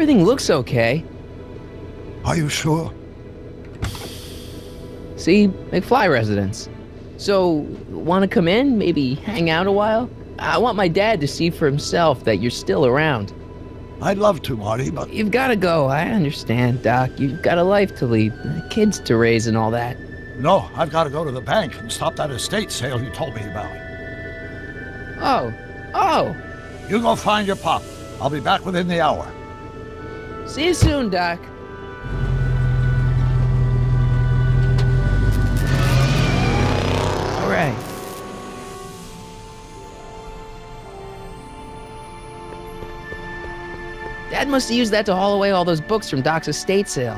Everything looks okay. Are you sure? See, McFly residence. So, want to come in? Maybe hang out a while? I want my dad to see for himself that you're still around. I'd love to, Marty, but... You've got to go. I understand, Doc. You've got a life to lead, kids to raise and all that. No, I've got to go to the bank and stop that estate sale you told me about. Oh. You go find your pop. I'll be back within the hour. See you soon, Doc. All right. Dad must have used that to haul away all those books from Doc's estate sale.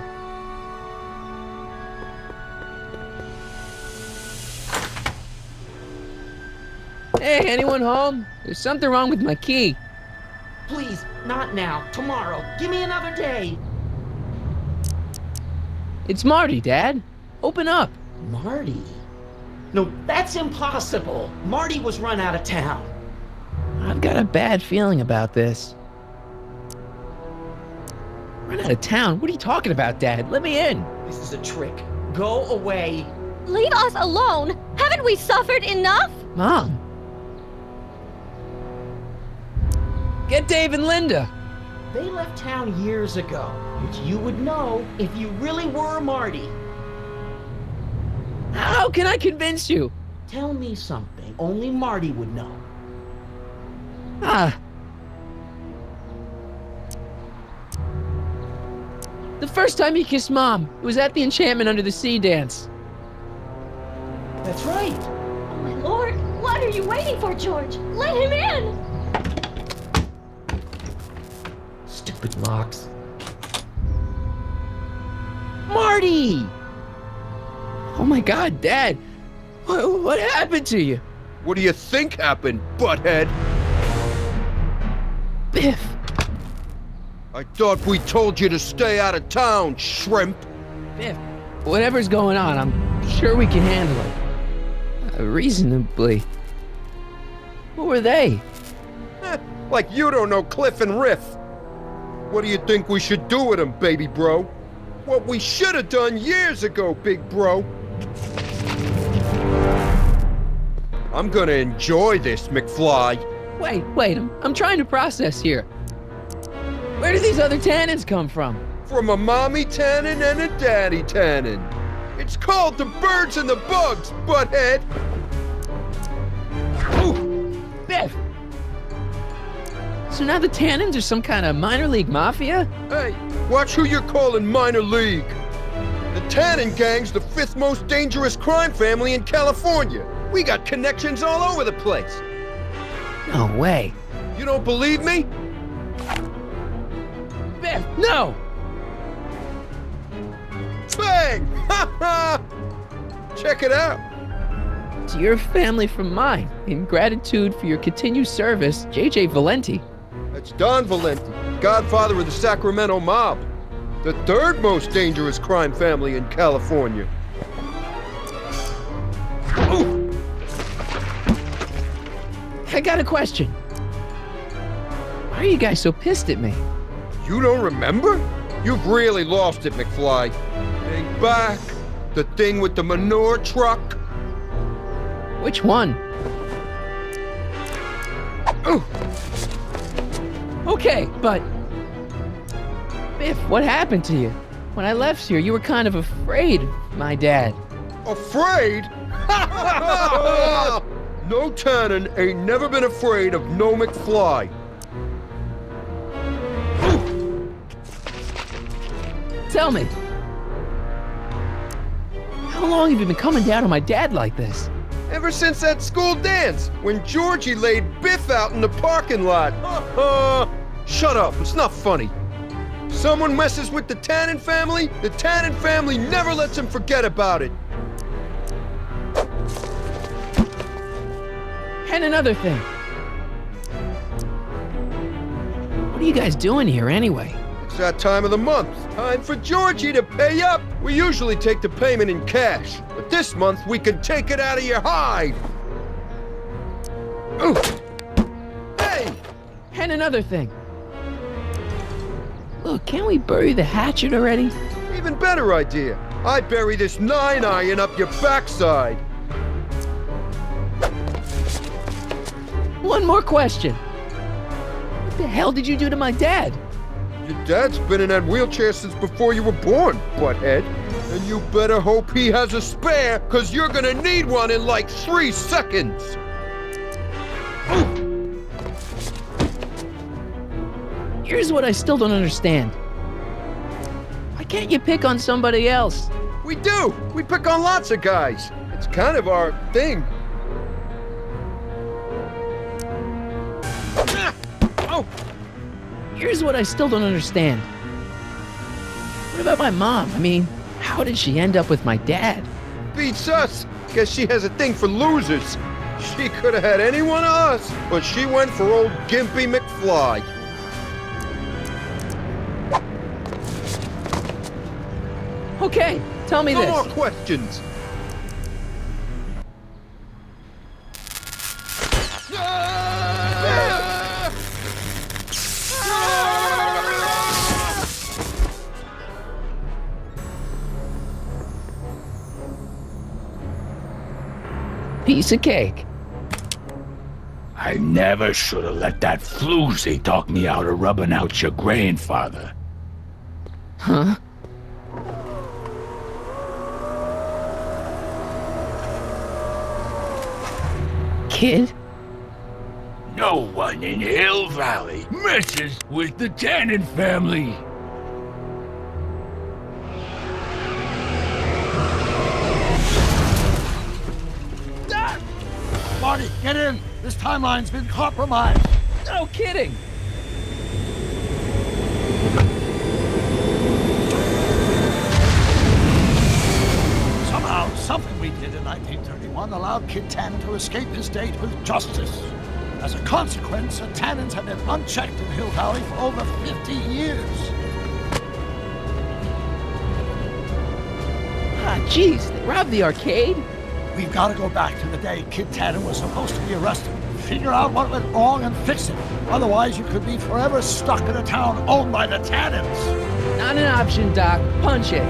Hey, anyone home? There's something wrong with my key. Please, not now. Tomorrow. Give me another day. It's Marty, Dad. Open up. Marty? No, that's impossible. Marty was run out of town. I've got a bad feeling about this. Run out of town? What are you talking about, Dad? Let me in. This is a trick. Go away. Leave us alone! Haven't we suffered enough? Mom. Get Dave and Linda. They left town years ago, which you would know if you really were Marty. How can I convince you? Tell me something only Marty would know. The first time he kissed Mom, it was at the Enchantment Under the Sea dance. That's right. Oh my lord, what are you waiting for, George? Let him in! Stupid locks. Marty! Oh my God, Dad. What happened to you? What do you think happened, butthead? Biff. I thought we told you to stay out of town, shrimp. Biff, whatever's going on, I'm sure we can handle it. Reasonably. Who were they? Like you don't know Cliff and Riff. What do you think we should do with them, baby bro? What we should have done years ago, big bro. I'm gonna enjoy this, McFly. Wait, I'm trying to process here. Where do these other Tannens come from? From a mommy Tannen and a daddy Tannen. It's called the birds and the bugs, butthead. Ooh, Biff! So now the Tannens are some kind of minor league mafia? Hey, watch who you're calling minor league. The Tannen gang's the 5th most dangerous crime family in California. We got connections all over the place. No way. You don't believe me? Biff, no! Bang! Ha ha! Check it out. To your family from mine, in gratitude for your continued service, J.J. Valenti. That's Don Valenti, godfather of the Sacramento mob. The 3rd most dangerous crime family in California. Ooh. I got a question. Why are you guys so pissed at me? You don't remember? You've really lost it, McFly. Think back. The thing with the manure truck. Which one? Ooh. Okay, but... Biff, what happened to you? When I left here, you were kind of afraid of my dad. Afraid? No Tannen ain't never been afraid of no McFly. Tell me. How long have you been coming down on my dad like this? Ever since that school dance, when Georgie laid Biff out in the parking lot. Shut up, it's not funny. Someone messes with the Tannen family never lets him forget about it. And another thing. What are you guys doing here anyway? It's that time of the month. Time for Georgie to pay up. We usually take the payment in cash, but this month we can take it out of your hide. Ooh. Hey! And another thing. Look, can't we bury the hatchet already? Even better idea. I bury this 9-iron up your backside. One more question. What the hell did you do to my dad? Your dad's been in that wheelchair since before you were born, butthead. And you better hope he has a spare, cause you're gonna need one in like 3 seconds. Here's what I still don't understand. Why can't you pick on somebody else? We do. We pick on lots of guys. It's kind of our thing. Oh. Here's what I still don't understand. What about my mom? I mean, how did she end up with my dad? Beats us. Guess she has a thing for losers. She could have had any one of us, but she went for old Gimpy McFly. Okay, tell me No this. more questions. Piece of cake. I never should have let that floozy talk me out of rubbing out your grandfather. Huh? Kid? No one in Hill Valley messes with the Tannen family. Marty, get in! This timeline's been compromised! No kidding! Somehow, something we did in 1931 allowed Kid Tannen to escape his date with justice. As a consequence, the Tannens have been unchecked in Hill Valley for over 50 years. Ah, jeez, they robbed the arcade? We've got to go back to the day Kid Tannen was supposed to be arrested. Figure out what went wrong and fix it. Otherwise, you could be forever stuck in a town owned by the Tannens. Not an option, Doc. Punch it.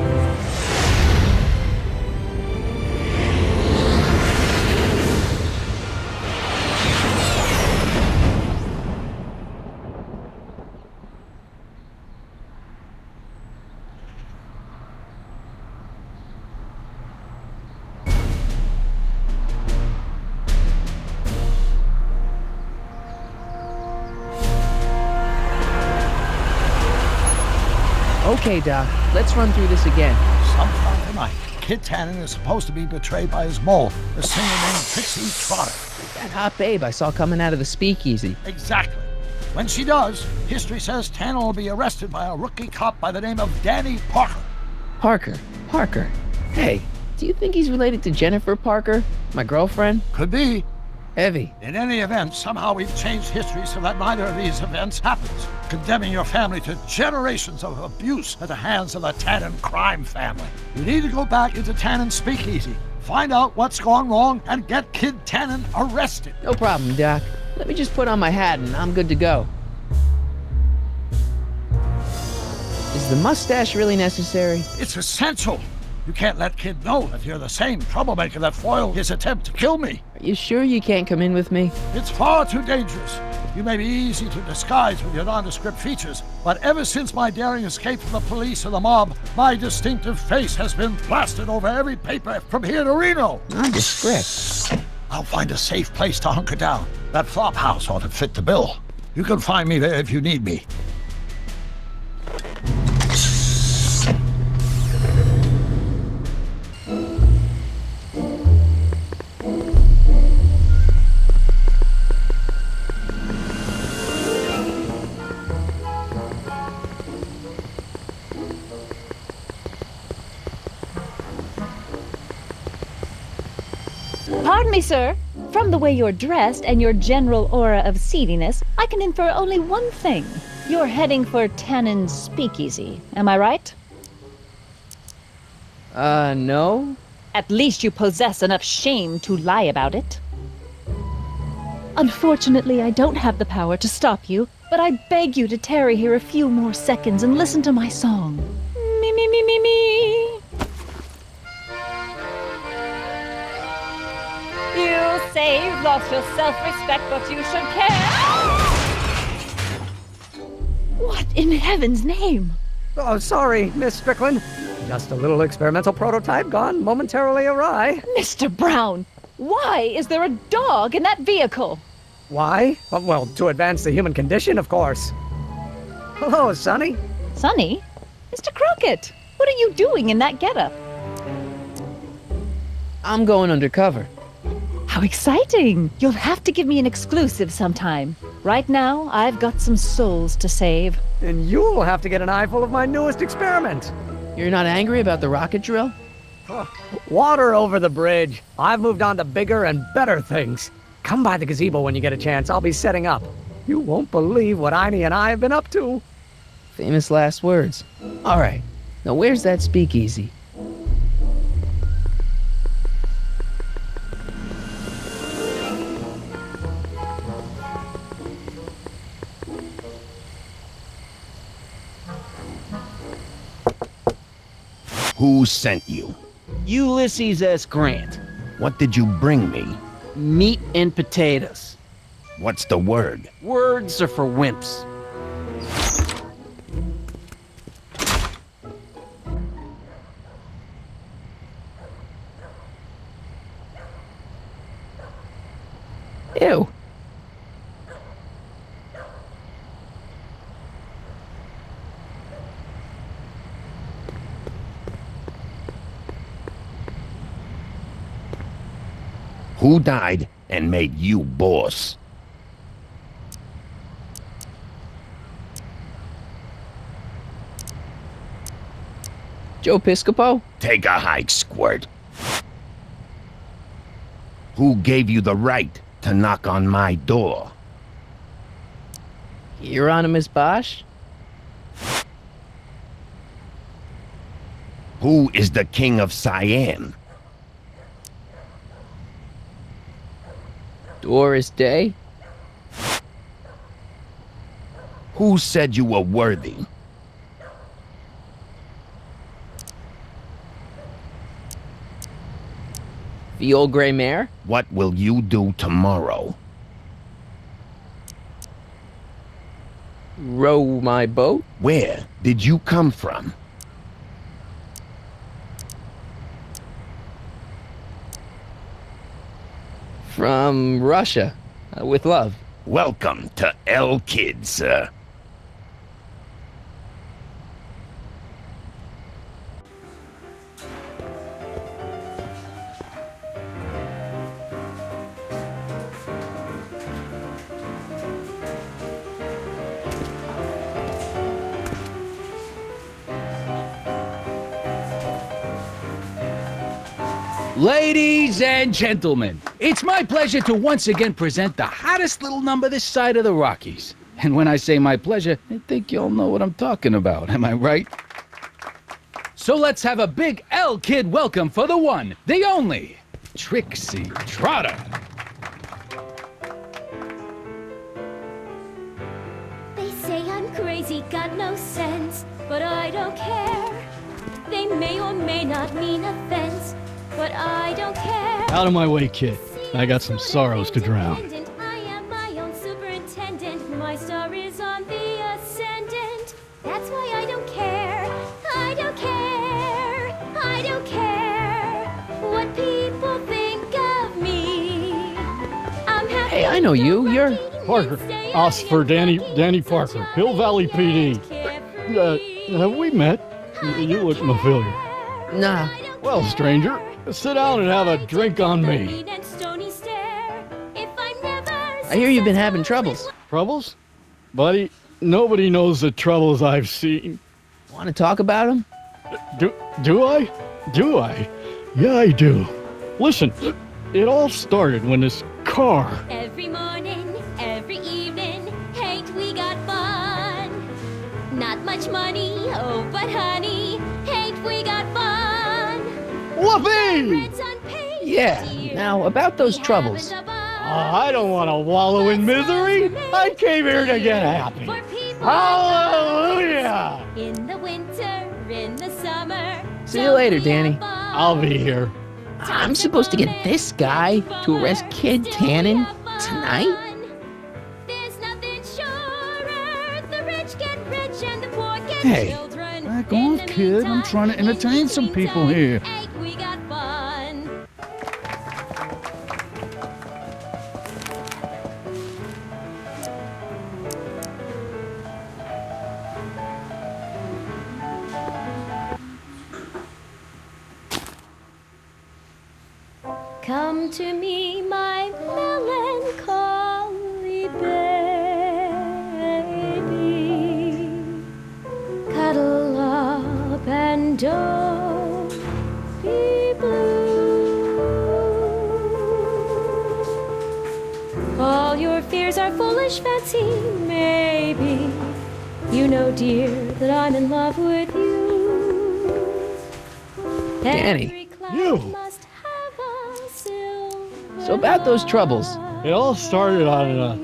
Okay, Doc, let's run through this again. Sometime tonight, Kid Tannen is supposed to be betrayed by his mole, a singer named Trixie Trotter. That hot babe I saw coming out of the speakeasy. Exactly. When she does, history says Tannen will be arrested by a rookie cop by the name of Danny Parker. Parker. Hey, do you think he's related to Jennifer Parker, my girlfriend? Could be. Heavy. In any event, somehow we've changed history so that neither of these events happens, condemning your family to generations of abuse at the hands of the Tannen crime family. You need to go back into Tannen's speakeasy, find out what's gone wrong, and get Kid Tannen arrested. No problem, Doc. Let me just put on my hat and I'm good to go. Is the mustache really necessary? It's essential. You can't let Kid know that you're the same troublemaker that foiled his attempt to kill me. Are you sure you can't come in with me? It's far too dangerous. You may be easy to disguise with your nondescript features, but ever since my daring escape from the police and the mob, my distinctive face has been plastered over every paper from here to Reno. Nondescript. I'll find a safe place to hunker down. That flop house ought to fit the bill. You can find me there if you need me. Pardon me, sir. From the way you're dressed and your general aura of seediness, I can infer only one thing. You're heading for Tannen's speakeasy. Am I right? No? At least you possess enough shame to lie about it. Unfortunately, I don't have the power to stop you, but I beg you to tarry here a few more seconds and listen to my song. Me, me, me, me, me. You say you've lost your self-respect, but you should care. What in heaven's name? Oh, sorry, Miss Strickland. Just a little experimental prototype gone momentarily awry. Mr. Brown, why is there a dog in that vehicle? Why? Well, to advance the human condition, of course. Hello, Sonny. Sonny? Mr. Crockett, what are you doing in that getup? I'm going undercover. How exciting! You'll have to give me an exclusive sometime. Right now, I've got some souls to save. And you'll have to get an eyeful of my newest experiment. You're not angry about the rocket drill? Water over the bridge. I've moved on to bigger and better things. Come by the gazebo when you get a chance. I'll be setting up. You won't believe what Einie and I have been up to. Famous last words. All right. Now where's that speakeasy? Who sent you? Ulysses S. Grant. What did you bring me? Meat and potatoes. What's the word? Words are for wimps. Ew. Who died and made you boss? Joe Piscopo? Take a hike, Squirt. Who gave you the right to knock on my door? Hieronymus Bosch? Who is the king of Siam? Doris Day? Who said you were worthy? The old gray mare? What will you do tomorrow? Row my boat? Where did you come from? From Russia. With love. Welcome to El Kid, sir. Ladies and gentlemen, it's my pleasure to once again present the hottest little number this side of the Rockies. And when I say my pleasure, I think you'll know what I'm talking about, am I right? So let's have a big El Kid welcome for the one, the only, Trixie Trotter. They say I'm crazy, got no sense, but I don't care. They may or may not mean offense, but I don't care. Out of my way, kid. I got some sorrows to drown. I am my own superintendent. My star is on the ascendant. That's why I don't care. I don't care. I don't care what people think of me. I'm happy. Hey, I know you. You're... Parker. Officer Danny Parker. Hill Valley PD. Have we met? You look familiar. Nah. Well, stranger, sit down and have a drink on me. I hear you've been having troubles. Troubles? Buddy, nobody knows the troubles I've seen. Want to talk about them? Do I? Do I? Yeah, I do. Listen, it all started when this car... Every morning, every evening, ain't we got fun? Not much money, oh, but honey, ain't we got fun? Whoopee! Yeah. Now, about those troubles. I don't want to wallow in misery. I came here to get happy. Hallelujah! In the winter, in the summer. See you later, Danny. I'll be here. I'm supposed to get this guy to arrest Kid Tannen tonight? There's nothing surer. The rich get rich and the poor get Hey, children. back off, kid. I'm trying to entertain some people here. We got fun. Come to me, my melancholy baby. Cuddle up and don't be blue. All your fears are foolish fancy, maybe. You know, dear, that I'm in love with you. Danny. Every cloud You. must have a silver So about those troubles. It all started on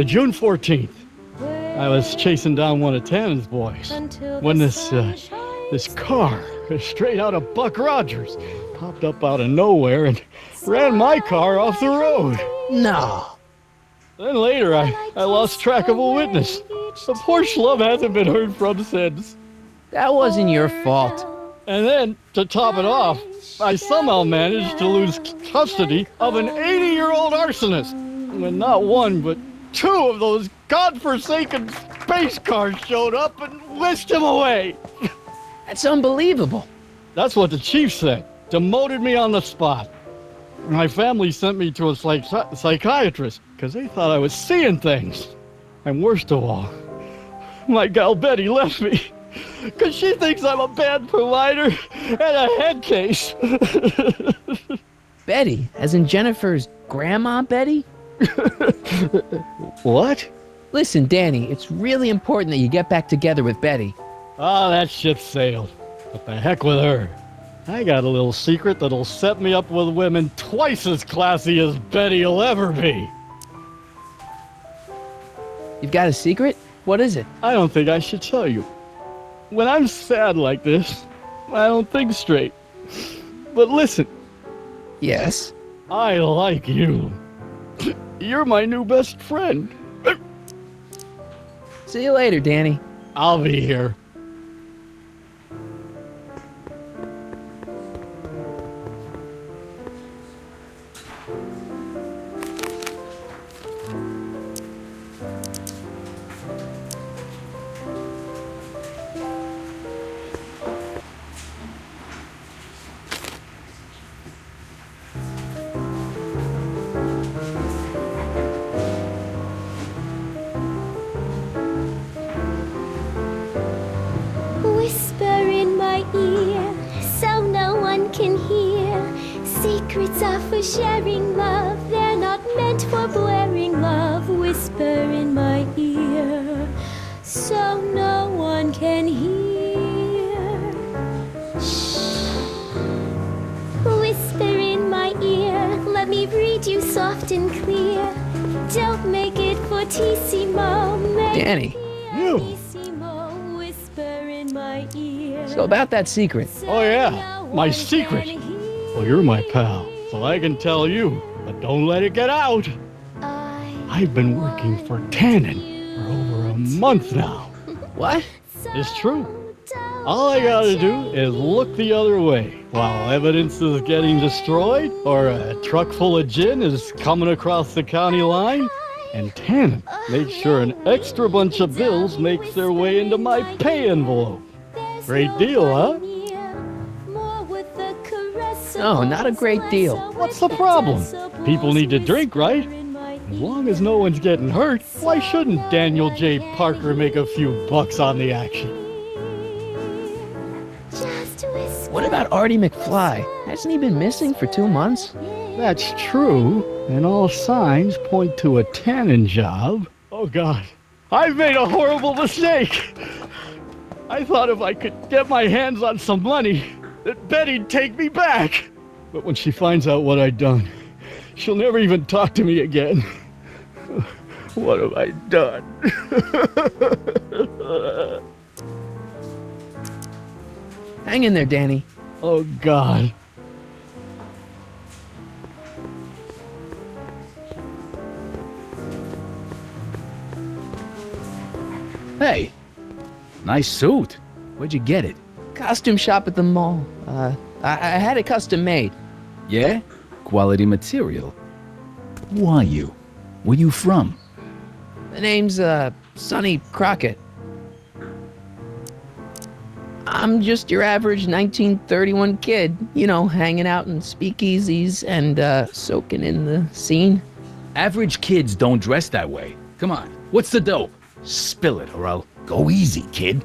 June 14th. I was chasing down one of Tannen's boys when this car, straight out of Buck Rogers, popped up out of nowhere and ran my car off the road. No. Then later, I lost track of a witness. The poor schlub hasn't been heard from since. That wasn't your fault. And then, to top it off, I somehow managed to lose custody of an 80-year-old arsonist. When not one, but two of those godforsaken space cars showed up and whisked him away. That's unbelievable. That's what the chief said. Demoted me on the spot. My family sent me to a psychiatrist because they thought I was seeing things. And worst of all, my gal Betty left me because she thinks I'm a bad provider and a head case. Betty, as in Jennifer's grandma Betty? What? Listen, Danny, it's really important that you get back together with Betty. Ah, that ship sailed. What the heck with her? I got a little secret that'll set me up with women twice as classy as Betty'll ever be. You've got a secret? What is it? I don't think I should tell you. When I'm sad like this, I don't think straight. But listen, Yes. I like you. You're my new best friend. See you later, Danny. I'll be here. Whisper in my ear so no one can hear. Secrets are for sharing love, they're not meant for blaring love. Whisper in my ear so no one can hear. Shh. Whisper in my ear, let me read you soft and clear. Don't make it fortissimo, make Danny. You. pianissimo. Whisper in my ear. So about that secret. Oh yeah, my secret. Well, you're my pal, so I can tell you, but don't let it get out. I've been working for Tannen for over a month now. What? It's true. All I gotta do is look the other way while evidence is getting destroyed or a truck full of gin is coming across the county line, and Tannen makes sure an extra bunch of bills makes their way into my pay envelope. Great deal, huh? No, not a great deal. What's the problem? People need to drink, right? As long as no one's getting hurt, why shouldn't Daniel J. Parker make a few bucks on the action? What about Artie McFly? Hasn't he been missing for 2 months? That's true, and all signs point to a Tannen job. Oh God, I've made a horrible mistake. I thought if I could get my hands on some money, that Betty'd take me back. But when she finds out what I'd done, She'll never even talk to me again. What have I done? Hang in there, Danny. Oh, God. Hey, nice suit. Where'd you get it? Costume shop at the mall. I had it custom made. Yeah? Quality material. Who are you? Where you from? The name's, Sonny Crockett. I'm just your average 1931 kid, you know, hanging out in speakeasies and, soaking in the scene. Average kids don't dress that way. Come on, what's the dope? Spill it, or I'll... Go easy, kid.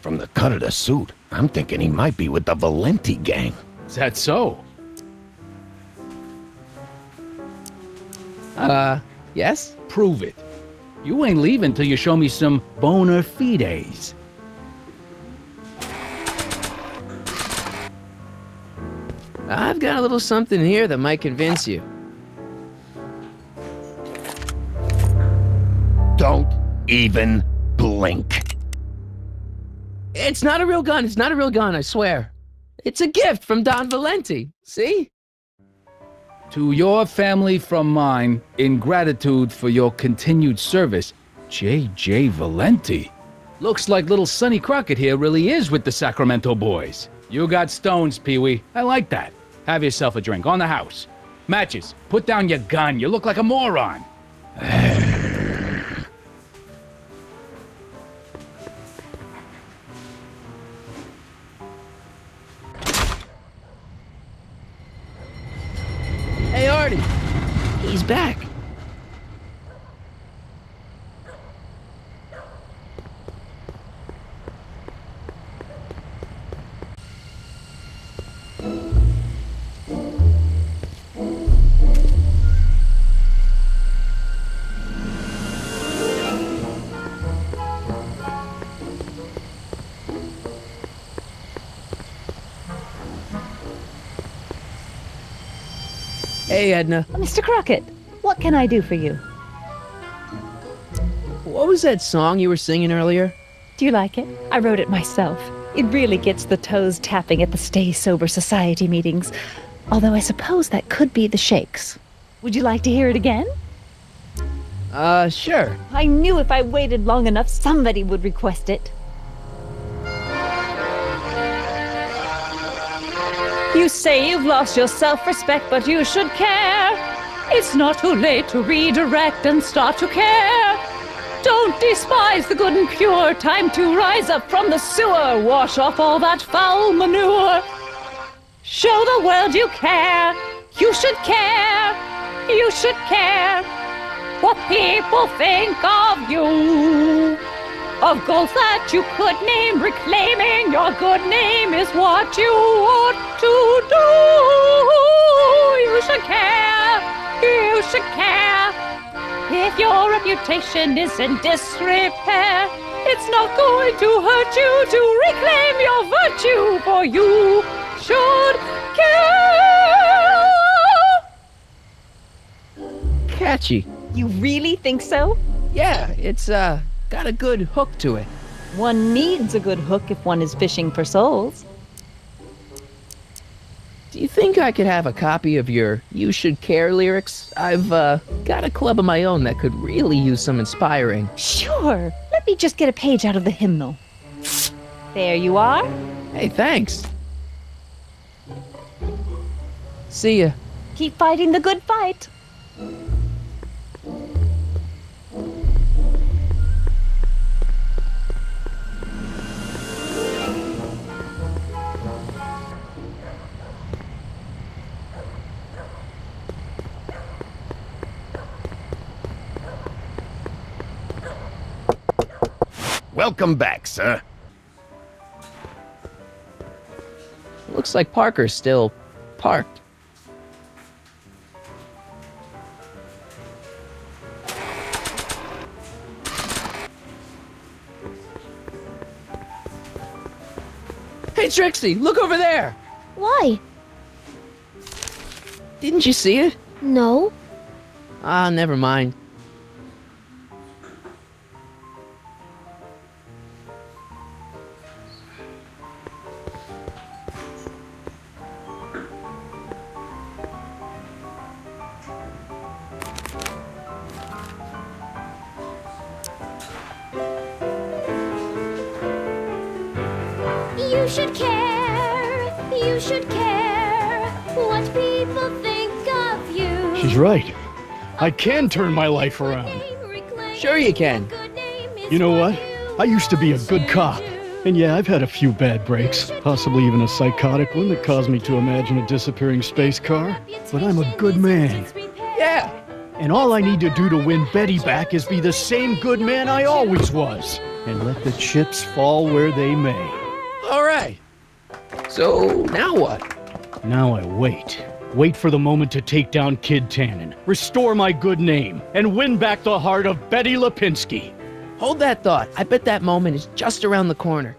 From the cut of the suit, I'm thinking he might be with the Valenti gang. Is that so? Yes? Prove it. You ain't leaving till you show me some bona fides. I've got a little something here that might convince you. Don't even blink. It's not a real gun, it's not a real gun, I swear. It's a gift from Don Valenti, see? To your family from mine, in gratitude for your continued service, J.J. Valenti. Looks like little Sonny Crockett here really is with the Sacramento boys. You got stones, Pee-wee. I like that. Have yourself a drink on the house. Matches, put down your gun. You look like a moron. Hey, Artie. He's back. Hey, Edna. Mr. Crockett, what can I do for you? What was that song you were singing earlier? Do you like it? I wrote it myself. It really gets the toes tapping at the Stay Sober Society meetings. Although I suppose that could be the Shakes. Would you like to hear it again? Sure. I knew if I waited long enough, somebody would request it. You say you've lost your self-respect, but you should care. It's not too late to redirect and start to care. Don't despise the good and pure. Time to rise up from the sewer. Wash off all that foul manure. Show the world you care. You should care. You should care what people think of you. Of goals that you could name, reclaiming your good name is what you ought to do. You should care. You should care. If your reputation is in disrepair, it's not going to hurt you to reclaim your virtue, for you should care. Catchy. You really think so? Yeah, it's, got a good hook to it. One needs a good hook if one is fishing for souls. Do you think I could have a copy of your You Should Care lyrics? I've, got a club of my own that could really use some inspiring. Sure. Let me just get a page out of the hymnal. There you are. Hey, thanks. See ya. Keep fighting the good fight. Welcome back, sir. Looks like Parker's still parked. Hey, Trixie, look over there! Why? Didn't you see it? No. Ah, never mind. You should care. You should care what people think of you. She's right. I can turn my life around. Sure you can. You know what? I used to be a good cop. And yeah, I've had a few bad breaks, possibly even a psychotic one that caused me to imagine a disappearing space car. But I'm a good man. Yeah. And all I need to do to win Betty back is be the same good man I always was. And let the chips fall where they may. All right. So, now what? Now I wait. Wait for the moment to take down Kid Tannen, restore my good name, and win back the heart of Betty Lipinski. Hold that thought. I bet that moment is just around the corner.